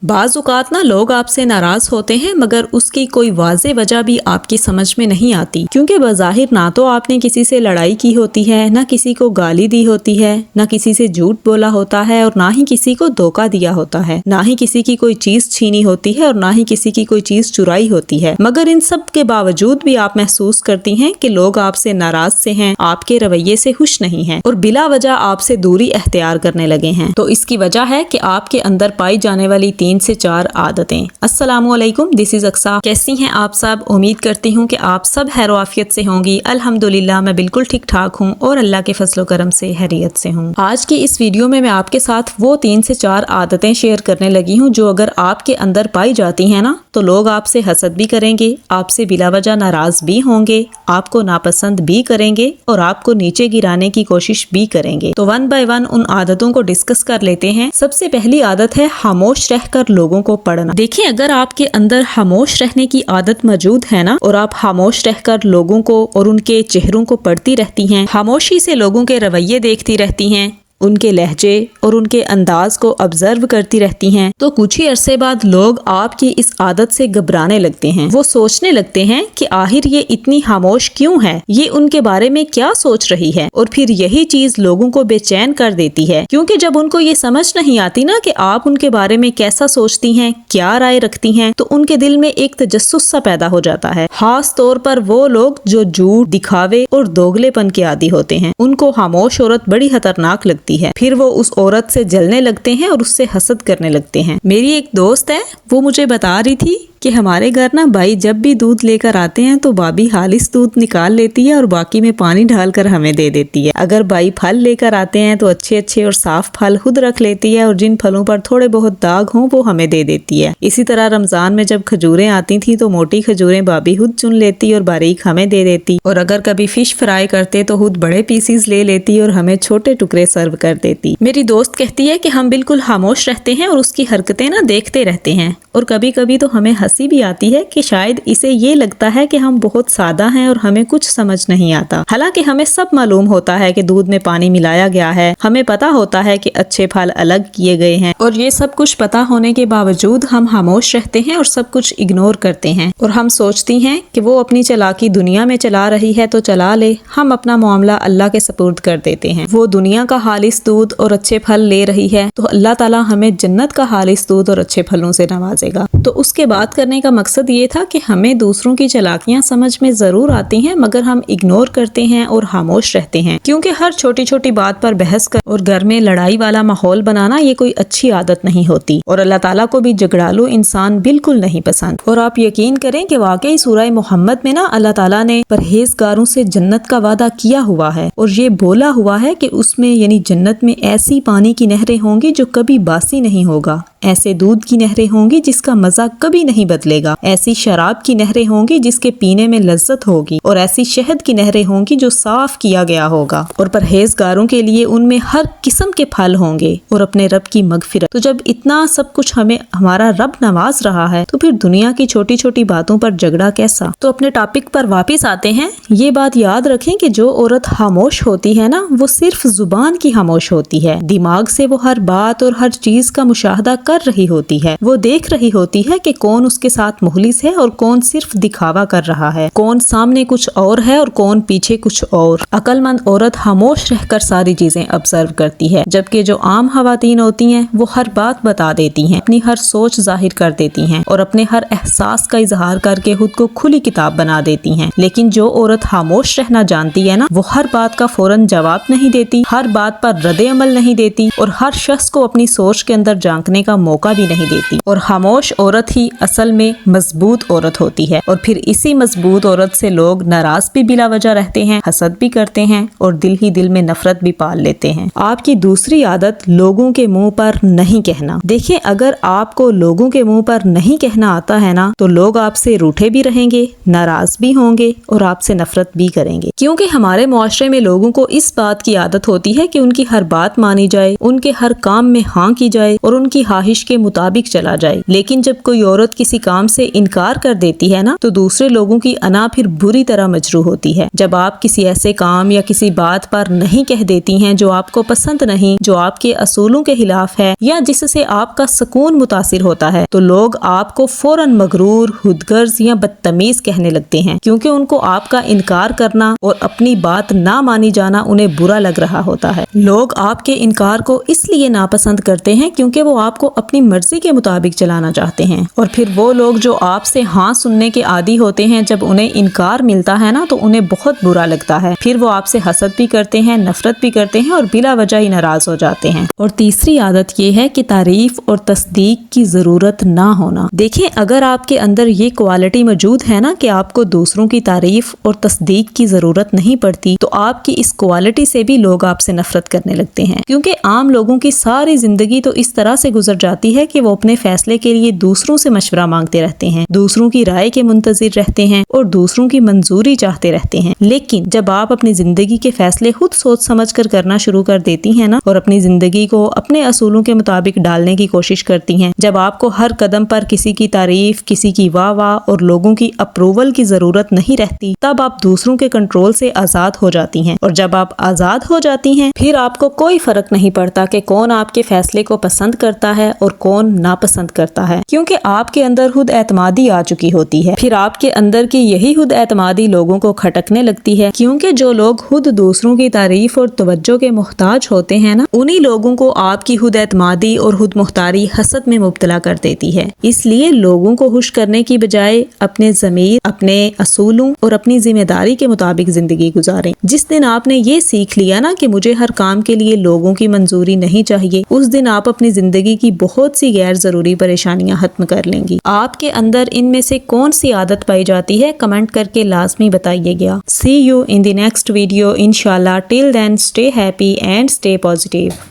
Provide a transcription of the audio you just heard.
بعض اوقات نا لوگ آپ سے ناراض ہوتے ہیں مگر اس کی کوئی واضح وجہ بھی آپ کی سمجھ میں نہیں آتی، کیونکہ بظاہر نہ تو آپ نے کسی سے لڑائی کی ہوتی ہے، نہ کسی کو گالی دی ہوتی ہے، نہ کسی سے جھوٹ بولا ہوتا ہے، اور نہ ہی کسی کو دھوکہ دیا ہوتا ہے، نہ ہی کسی کی کوئی چیز چھینی ہوتی ہے، اور نہ ہی کسی کی کوئی چیز چرائی ہوتی ہے، مگر ان سب کے باوجود بھی آپ محسوس کرتی ہیں کہ لوگ آپ سے ناراض سے ہیں، آپ کے رویے سے خوش نہیں ہیں اور بلا وجہ آپ سے دوری اختیار کرنے لگے ہیں۔ تو اس کی وجہ ہے کہ آپ کے اندر پائی جانے والی 3 سے 4 عادتیں۔ السلام علیکم، دس از اقصیٰ۔ کیسی ہیں آپ سب؟ امید کرتی ہوں کہ آپ سب خیر و عافیت سے ہوں گی۔ الحمدللہ میں بالکل ٹھیک ٹھاک ہوں اور اللہ کے فضل و کرم سے خیریت سے ہوں۔ آج کی اس ویڈیو میں آپ کے ساتھ وہ 3 سے 4 عادتیں شیئر کرنے لگی ہوں جو اگر آپ کے اندر پائی جاتی ہیں نا تو لوگ آپ سے حسد بھی کریں گے، آپ سے بلا وجہ ناراض بھی ہوں گے، آپ کو ناپسند بھی کریں گے اور آپ کو نیچے گرانے کی کوشش بھی کریں گے۔ تو 1 بائی 1 ان عادتوں کو ڈسکس کر لیتے ہیں۔ سب سے پہلی عادت ہے خاموش رہ کر لوگوں کو پڑھنا۔ دیکھیں، اگر آپ کے اندر خاموش رہنے کی عادت موجود ہے نا اور آپ خاموش رہ کر لوگوں کو اور ان کے چہروں کو پڑھتی رہتی ہیں، خاموشی سے لوگوں کے رویے دیکھتی رہتی ہیں، ان کے لہجے اور ان کے انداز کو آبزرو کرتی رہتی ہیں، تو کچھ ہی عرصے بعد لوگ آپ کی اس عادت سے گھبرانے لگتے ہیں۔ وہ سوچنے لگتے ہیں کہ آخر یہ اتنی خاموش کیوں ہے، یہ ان کے بارے میں کیا سوچ رہی ہے، اور پھر یہی چیز لوگوں کو بے چین کر دیتی ہے، کیونکہ جب ان کو یہ سمجھ نہیں آتی نا کہ آپ ان کے بارے میں کیسا سوچتی ہیں، کیا رائے رکھتی ہیں، تو ان کے دل میں ایک تجسس سا پیدا ہو جاتا ہے۔ خاص طور پر وہ لوگ جو جھوٹ، دکھاوے اور دوگلے پن کے عادی ہوتے ہیں، ان کو خاموش عورت بڑی خطرناک لگتی ہے۔ پھر وہ اس عورت سے جلنے لگتے ہیں اور اس سے حسد کرنے لگتے ہیں۔ میری ایک دوست ہے، وہ مجھے بتا رہی تھی کہ ہمارے گھر نا بھائی جب بھی دودھ لے کر آتے ہیں تو بھابھی خالص دودھ نکال لیتی ہے اور باقی میں پانی ڈال کر ہمیں دے دیتی ہے۔ اگر بھائی پھل لے کر آتے ہیں تو اچھے اچھے اور صاف پھل خود رکھ لیتی ہے اور جن پھلوں پر تھوڑے بہت داغ ہوں وہ ہمیں دے دیتی ہے۔ اسی طرح رمضان میں جب کھجوریں آتی تھی تو موٹی کھجوریں بھابھی خود چن لیتی اور باریک ہمیں دے دیتی، اور اگر کبھی فش فرائی کرتے تو خود بڑے پیسز لے لیتی اور ہمیں چھوٹے ٹکڑے سرو کر دیتی۔ میری دوست کہتی ہے کہ ہم بالکل خاموش رہتے ہیں اور اس کی حرکتیں نا دیکھتے رہتے ہیں، اور کبھی کبھی تو ہمیں ہنسی بھی آتی ہے کہ شاید اسے یہ لگتا ہے کہ ہم بہت سادہ ہیں اور ہمیں کچھ سمجھ نہیں آتا، حالانکہ ہمیں سب معلوم ہوتا ہے کہ دودھ میں پانی ملایا گیا ہے، ہمیں پتا ہوتا ہے کہ اچھے پھل الگ کیے گئے ہیں، اور یہ سب کچھ پتا ہونے کے باوجود ہم خاموش رہتے ہیں اور سب کچھ اگنور کرتے ہیں، اور ہم سوچتی ہیں کہ وہ اپنی چلاکی دنیا میں چلا رہی ہے تو چلا لے، ہم اپنا معاملہ اللہ کے سپرد کر دیتے ہیں۔ وہ دنیا کا خالص دودھ اور اچھے پھل لے رہی ہے تو اللہ تعالیٰ ہمیں جنت کا خالص دودھ اور اچھے پھلوں سے نوازے گا۔ تو اس کے بات کرنے کا مقصد یہ تھا کہ ہمیں دوسروں کی چلاکیاں سمجھ میں ضرور آتی ہیں مگر ہم اگنور کرتے ہیں اور خاموش رہتے ہیں، کیونکہ ہر چھوٹی چھوٹی بات پر بحث کر اور گھر میں لڑائی والا ماحول بنانا یہ کوئی اچھی عادت نہیں ہوتی، اور اللہ تعالیٰ کو بھی جھگڑالو انسان بالکل نہیں پسند۔ اور آپ یقین کریں کہ واقعی سورہ محمد میں نا اللہ تعالیٰ نے پرہیزگاروں سے جنت کا وعدہ کیا ہوا ہے، اور یہ بولا ہوا ہے کہ اس میں یعنی جنت میں ایسی پانی کی نہریں ہوں گی جو کبھی باسی نہیں ہوگا، ایسے دودھ کی نہریں ہوں گی جس کا مزہ کبھی نہیں بدلے گا، ایسی شراب کی نہریں ہوں گی جس کے پینے میں لذت ہوگی، اور ایسی شہد کی نہریں ہوں گی جو صاف کیا گیا ہوگا، اور پرہیزگاروں کے لیے ان میں ہر قسم کے پھل ہوں گے اور اپنے رب کی مغفرت۔ تو جب اتنا سب کچھ ہمیں ہمارا رب نواز رہا ہے تو پھر دنیا کی چھوٹی چھوٹی باتوں پر جھگڑا کیسا؟ تو اپنے ٹاپک پر واپس آتے ہیں۔ یہ بات یاد رکھیں کہ جو عورت خاموش ہوتی ہے نا وہ صرف زبان کی خاموش ہوتی ہے، دماغ سے وہ ہر بات اور ہر چیز کا مشاہدہ کر رہی ہوتی ہے، وہ دیکھ رہی ہوتی ہے کہ کون اس کے ساتھ مخلص ہے اور کون صرف دکھاوا کر رہا ہے، کون سامنے کچھ اور ہے اور کون پیچھے کچھ اور۔ عقل مند عورت خاموش رہ کر ساری چیزیں آبزرو کرتی ہے، جبکہ جو عام خواتین ہوتی ہیں وہ ہر بات بتا دیتی ہیں، اپنی ہر سوچ ظاہر کر دیتی ہیں اور اپنے ہر احساس کا اظہار کر کے خود کو کھلی کتاب بنا دیتی ہیں، لیکن جو عورت خاموش رہنا جانتی ہے نا وہ ہر بات کا فوراً جواب نہیں دیتی، ہر بات پر رد عمل نہیں دیتی، اور ہر شخص کو اپنی سوچ کے اندر جھانکنے کا موقع بھی نہیں دیتی، اور خاموش عورت ہی اصل میں مضبوط عورت ہوتی ہے، اور پھر اسی مضبوط عورت سے لوگ ناراض بھی بلا وجہ رہتے ہیں، حسد بھی کرتے ہیں اور دل ہی دل میں نفرت بھی پال لیتے ہیں۔ آپ کی دوسری عادت لوگوں کے منہ پر نہیں کہنا۔ دیکھیں، اگر آپ کو لوگوں کے منہ پر نہیں کہنا آتا ہے نا تو لوگ آپ سے روٹھے بھی رہیں گے، ناراض بھی ہوں گے اور آپ سے نفرت بھی کریں گے، کیونکہ ہمارے معاشرے میں لوگوں کو اس بات کی عادت ہوتی ہے کہ ان کی ہر بات مانی جائے، ان کے ہر کام میں ہاں کی جائے اور ان کی ہاں خواہش کے مطابق چلا جائے. لیکن جب کوئی عورت کسی کام سے انکار کر دیتی ہے نا تو دوسرے لوگوں کی انا پھر بری طرح مجروح ہوتی ہے. جب آپ کسی ایسے کام یا کسی بات پر نہیں کہہ دیتی ہیں جو آپ کو پسند نہیں، جو آپ کے اصولوں کے خلاف ہے یا جس سے آپ کا سکون متاثر ہوتا ہے، تو لوگ آپ کو فوراً مغرور، خودغرض یا بدتمیز کہنے لگتے ہیں، کیونکہ ان کو آپ کا انکار کرنا اور اپنی بات نہ مانی جانا انہیں برا لگ رہا ہوتا ہے. لوگ آپ کے انکار کو اس لیے ناپسند کرتے ہیں کیونکہ وہ آپ کو اپنی مرضی کے مطابق چلانا چاہتے ہیں. اور پھر وہ لوگ جو آپ سے ہاں سننے کے عادی ہوتے ہیں، جب انہیں انکار ملتا ہے نا تو انہیں بہت برا لگتا ہے. پھر وہ آپ سے حسد بھی کرتے ہیں، نفرت بھی کرتے ہیں اور بلا وجہ ہی ناراض ہو جاتے ہیں. اور تیسری عادت یہ ہے کہ تعریف اور تصدیق کی ضرورت نہ ہونا. دیکھیں، اگر آپ کے اندر یہ کوالٹی موجود ہے نا کہ آپ کو دوسروں کی تعریف اور تصدیق کی ضرورت نہیں پڑتی، تو آپ کی اس کوالٹی سے بھی لوگ آپ سے نفرت کرنے لگتے ہیں. کیونکہ عام لوگوں کی ساری زندگی تو اس طرح سے گزر جاتی ہے کہ وہ اپنے فیصلے کے لیے دوسروں سے مشورہ مانگتے رہتے ہیں، دوسروں کی رائے کے منتظر رہتے ہیں اور دوسروں کی منظوری چاہتے رہتے ہیں. لیکن جب آپ اپنی زندگی کے فیصلے خود سوچ سمجھ کر کرنا شروع کر دیتی ہیں نا اور اپنی زندگی کو اپنے اصولوں کے مطابق ڈالنے کی کوشش کرتی ہیں، جب آپ کو ہر قدم پر کسی کی تعریف، کسی کی واہ واہ اور لوگوں کی اپروول کی ضرورت نہیں رہتی، تب آپ دوسروں کے کنٹرول سے آزاد ہو جاتی ہیں. اور جب آپ آزاد ہو جاتی ہیں، پھر آپ کو کوئی فرق نہیں پڑتا کہ کون آپ کے فیصلے کو پسند کرتا ہے اور کون ناپسند کرتا ہے، کیونکہ آپ کے اندر خود اعتمادی آ چکی ہوتی ہے. پھر آپ کے اندر کی یہی خود اعتمادی لوگوں کو کھٹکنے لگتی ہے، کیونکہ جو لوگ خود دوسروں کی تعریف اور توجہ کے محتاج ہوتے ہیں نا، انہی لوگوں کو آپ کی خود اعتمادی اور خود مختاری حسد میں مبتلا کر دیتی ہے. اس لیے لوگوں کو خوش کرنے کی بجائے اپنے ضمیر، اپنے اصولوں اور اپنی ذمہ داری کے مطابق زندگی گزاریں. جس دن آپ نے یہ سیکھ لیا نا کہ مجھے ہر کام کے لیے لوگوں کی منظوری نہیں چاہیے، اس دن آپ اپنی زندگی کی بہت سی غیر ضروری پریشانیاں ختم کر لیں گی. آپ کے اندر ان میں سے کون سی عادت پائی جاتی ہے؟ کمنٹ کر کے لازمی بتائیے گا. See you in the next video inshallah. Till then, stay happy and stay positive.